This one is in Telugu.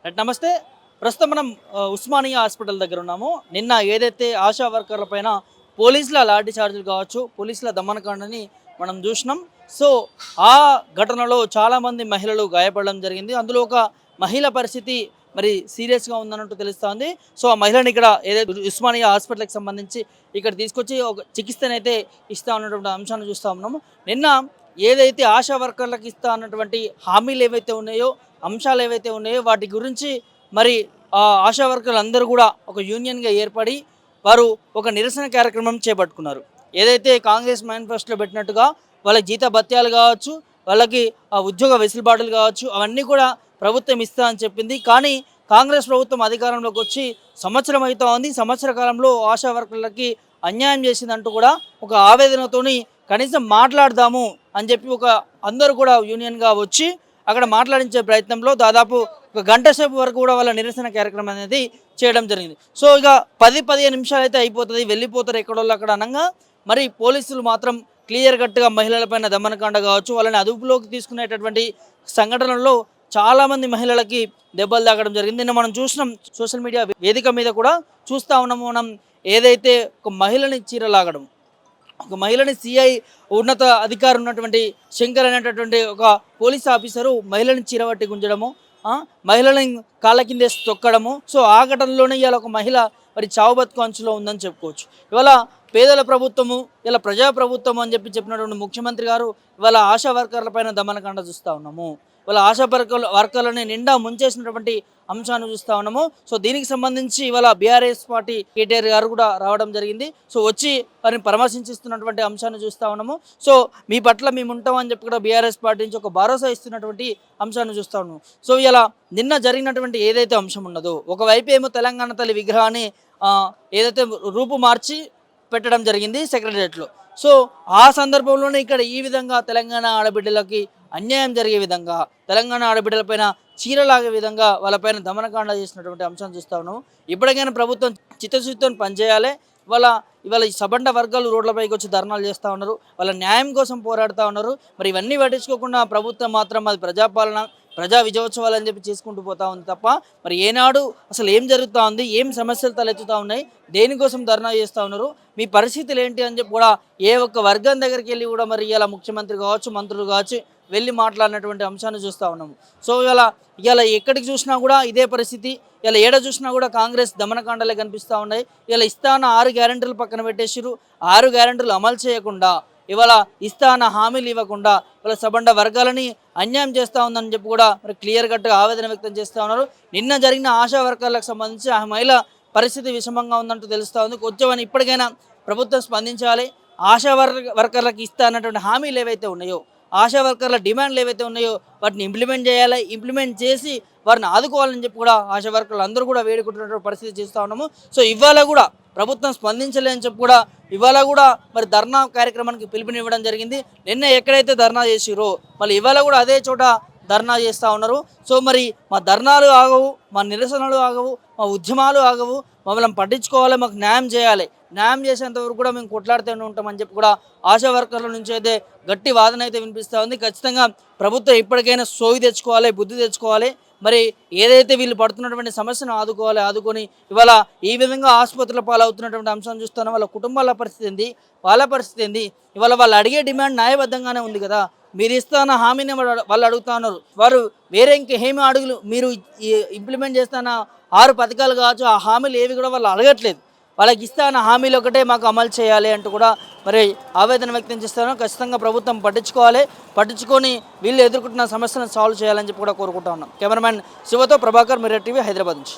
రైట్ నమస్తే. ప్రస్తుతం మనం ఉస్మానియా హాస్పిటల్ దగ్గర ఉన్నాము. నిన్న ఏదైతే ఆశా వర్కర్ల పైన పోలీసుల లాఠీ చార్జీలు కావచ్చు, పోలీసుల దమనకాండని మనం చూసినాం. సో ఆ ఘటనలో చాలామంది మహిళలు గాయపడడం జరిగింది. అందులో ఒక మహిళ పరిస్థితి మరి సీరియస్గా ఉందన్నట్టు తెలుస్తోంది. సో ఆ మహిళని ఇక్కడ ఏదైతే ఉస్మానియా హాస్పిటల్కి సంబంధించి ఇక్కడ తీసుకొచ్చి ఒక చికిత్సనైతే ఇస్తా ఉన్నటువంటి అంశాన్ని చూస్తూ ఉన్నాము. నిన్న ఏదైతే ఆశా వర్కర్లకు ఇస్తా అన్నటువంటి హామీలు ఏవైతే ఉన్నాయో, అంశాలు ఏవైతే ఉన్నాయో వాటి గురించి మరి ఆశా వర్కర్లు అందరూ కూడా ఒక యూనియన్గా ఏర్పడి వారు ఒక నిరసన కార్యక్రమం చేపట్టుకున్నారు. ఏదైతే కాంగ్రెస్ మేనిఫెస్టోలో పెట్టినట్టుగా వాళ్ళకి జీత భత్యాలు కావచ్చు, వాళ్ళకి ఉద్యోగ వెసులుబాటులు కావచ్చు, అవన్నీ కూడా ప్రభుత్వం ఇస్తా అని చెప్పింది. కానీ కాంగ్రెస్ ప్రభుత్వం అధికారంలోకి వచ్చి సంవత్సరం అవుతా ఉంది. సంవత్సర కాలంలో ఆశా వర్కర్లకి అన్యాయం చేసిందంటూ కూడా ఒక ఆవేదనతోని కనీసం మాట్లాడదాము అని చెప్పి ఒక అందరూ కూడా యూనియన్గా వచ్చి అక్కడ మాట్లాడించే ప్రయత్నంలో దాదాపు ఒక గంట సేపు వరకు కూడా వాళ్ళ నిరసన కార్యక్రమం అనేది చేయడం జరిగింది. సో ఇక 10-15 నిమిషాలు అయితే అయిపోతుంది, వెళ్ళిపోతారు ఎక్కడోళ్ళు అక్కడ అనగా మరి పోలీసులు మాత్రం క్లియర్ కట్గా మహిళలపైన దమనకాండ కావచ్చు, వాళ్ళని అదుపులోకి తీసుకునేటటువంటి సంఘటనల్లో చాలామంది మహిళలకి దెబ్బలు తాగడం జరిగింది. నిన్న మనం చూసినాం సోషల్ మీడియా వేదిక మీద కూడా చూస్తూ ఉన్నాము. మనం ఏదైతే ఒక మహిళని చీరలాగడం, ఒక మహిళని సిఐ ఉన్నత అధికారి ఉన్నటువంటి శంకర్ అనేటటువంటి ఒక పోలీస్ ఆఫీసరు మహిళని చీరబట్టి గుంజడము, మహిళని కాళ్ళ కిందేసి తొక్కడము. సో ఆ ఘటనలోనే ఇవాళ ఒక మహిళ మరి చావు బతుకు అంచులో ఉందని చెప్పుకోవచ్చు. ఇవాళ పేదల ప్రభుత్వము, ఇలా ప్రజా ప్రభుత్వం అని చెప్పినటువంటి ముఖ్యమంత్రి గారు ఇవాళ ఆశా వర్కర్ల పైన దమనకాండ చూస్తూ ఉన్నాము. ఇవాళ ఆశా వర్కర్లని నిండా ముంచేసినటువంటి అంశాన్ని చూస్తూ ఉన్నాము. సో దీనికి సంబంధించి ఇవాళ బీఆర్ఎస్ పార్టీ కేటీఆర్ గారు కూడా రావడం జరిగింది. సో వచ్చి వారిని పరామర్శించిస్తున్నటువంటి అంశాన్ని చూస్తూ ఉన్నాము. సో మీ పట్ల మేము ఉంటామని చెప్పి కూడా బీఆర్ఎస్ పార్టీ నుంచి ఒక భరోసా ఇస్తున్నటువంటి అంశాన్ని చూస్తూ ఉన్నాము. సో ఇలా నిన్న జరిగినటువంటి ఏదైతే అంశం ఉన్నదో, ఒకవైపు ఏమో తెలంగాణ తల్లి విగ్రహాన్ని ఏదైతే రూపు మార్చి పెట్టడం జరిగింది సెక్రటరియట్లో. సో ఆ సందర్భంలోనే ఇక్కడ ఈ విధంగా తెలంగాణ ఆడబిడ్డలకి అన్యాయం జరిగే విధంగా, తెలంగాణ ఆడబిడ్డలపైన చీరలాగే విధంగా వాళ్ళపైన దమనకాండ చేసినటువంటి అంశం చూస్తూ ఉన్నాము. ఇప్పటికైనా ప్రభుత్వం చిత్తశుద్ధితో పనిచేయాలి. ఇవాళ ఈ సబండ వర్గాలు రోడ్లపైకి వచ్చి ధర్నాలు చేస్తూ ఉన్నారు, వాళ్ళ న్యాయం కోసం పోరాడుతూ ఉన్నారు. మరి ఇవన్నీ పట్టించుకోకుండా ప్రభుత్వం మాత్రం అది ప్రజాపాలన, ప్రజా విజయోత్సవాలు అని చెప్పి చేసుకుంటూ పోతా ఉంది తప్ప మరి ఏనాడు అసలు ఏం జరుగుతూ ఉంది, ఏం సమస్యలు తలెత్తుతూ ఉన్నాయి, దేనికోసం ధర్నా చేస్తూ ఉన్నారు, మీ పరిస్థితులు ఏంటి అని చెప్పి కూడా ఏ ఒక్క వర్గం దగ్గరికి వెళ్ళి కూడా మరి ఇలా ముఖ్యమంత్రి కావచ్చు, మంత్రులు కావచ్చు వెళ్ళి మాట్లాడినటువంటి అంశాన్ని చూస్తూ ఉన్నాము. సో ఇలా ఎక్కడికి చూసినా కూడా ఇదే పరిస్థితి. ఇలా ఏడ చూసినా కూడా కాంగ్రెస్ దమనకాండలే కనిపిస్తూ ఉన్నాయి. ఇలా ఇస్తాన 6 గ్యారెంటీలు పక్కన పెట్టేసిరు, 6 గ్యారెంటీలు అమలు చేయకుండా, ఇవాళ ఇస్తాన హామీలు ఇవ్వకుండా ఇవాళ సబండ వర్గాలని అన్యాయం చేస్తూ ఉందని చెప్పి కూడా మరి క్లియర్ కట్గా ఆవేదన వ్యక్తం చేస్తూ ఉన్నారు. నిన్న జరిగిన ఆశా వర్కర్లకు సంబంధించి ఆ మహిళ పరిస్థితి విషమంగా ఉందంటూ తెలుస్తూ ఉంది. కొంచెం ఇప్పటికైనా ప్రభుత్వం స్పందించాలి. ఆశా వర్కర్లకు ఇస్తా అన్నటువంటి హామీలు ఏవైతే ఉన్నాయో, ఆశా వర్కర్ల డిమాండ్లు ఏవైతే ఉన్నాయో వాటిని ఇంప్లిమెంట్ చేయాలి. ఇంప్లిమెంట్ చేసి వారిని ఆదుకోవాలని చెప్పి కూడా ఆశా వర్కర్లు అందరూ కూడా వేడుకుంటున్నటువంటి పరిస్థితి చేస్తూ ఉన్నాము. సో ఇవాళ కూడా ప్రభుత్వం స్పందించలేని చెప్పి కూడా ఇవాళ కూడా మరి ధర్నా కార్యక్రమానికి పిలుపునివ్వడం జరిగింది. నిన్న ఎక్కడైతే ధర్నా చేసిరో మళ్ళీ ఇవాళ కూడా అదే చోట ధర్నా చేస్తూ ఉన్నారు. సో మరి మా ధర్నాలు ఆగవు, మా నిరసనలు ఆగవు, మా ఉద్యమాలు ఆగవు, మమ్మల్ని పట్టించుకోవాలి, మాకు న్యాయం చేయాలి, న్యాయం చేసేంత వరకు కూడా మేము కొట్లాడుతూనే ఉంటామని చెప్పి కూడా ఆశా వర్కర్ల నుంచి అయితే గట్టి వాదన అయితే వినిపిస్తూ ఉంది. ఖచ్చితంగా ప్రభుత్వం ఇప్పటికైనా సోయి తెచ్చుకోవాలి, బుద్ధి తెచ్చుకోవాలి. మరి ఏదైతే వీళ్ళు పడుతున్నటువంటి సమస్యను ఆదుకొని ఇవాళ ఈ విధంగా ఆసుపత్రుల పాలవుతున్నటువంటి అంశాన్ని చూస్తున్నా వాళ్ళ కుటుంబాల పరిస్థితి ఏంది, వాళ్ళ పరిస్థితి ఏంది, ఇవాళ వాళ్ళు అడిగే డిమాండ్ న్యాయబద్ధంగానే ఉంది కదా. మీరు ఇస్తాన హామీని వాళ్ళు అడుగుతా ఉన్నారు. వారు వేరే ఇంకేమీ అడుగులు మీరు ఇంప్లిమెంట్ చేస్తాన 6 పథకాలు కావచ్చు, ఆ హామీలు ఏవి కూడా వాళ్ళు అడగట్లేదు. వాళ్ళకి ఇస్తాన హామీలు ఒకటే మాకు అమలు చేయాలి అంటూ కూడా మరి ఆవేదన వ్యక్తం చేస్తాను. ఖచ్చితంగా ప్రభుత్వం పట్టించుకొని వీళ్ళు ఎదుర్కొంటున్న సమస్యలను సాల్వ్ చేయాలని చెప్పి కూడా కోరుకుంటా ఉన్నాం. కెమెరామ్యాన్ శివతో ప్రభాకర్, మిర్రర్ టీవీ, హైదరాబాద్ నుంచి.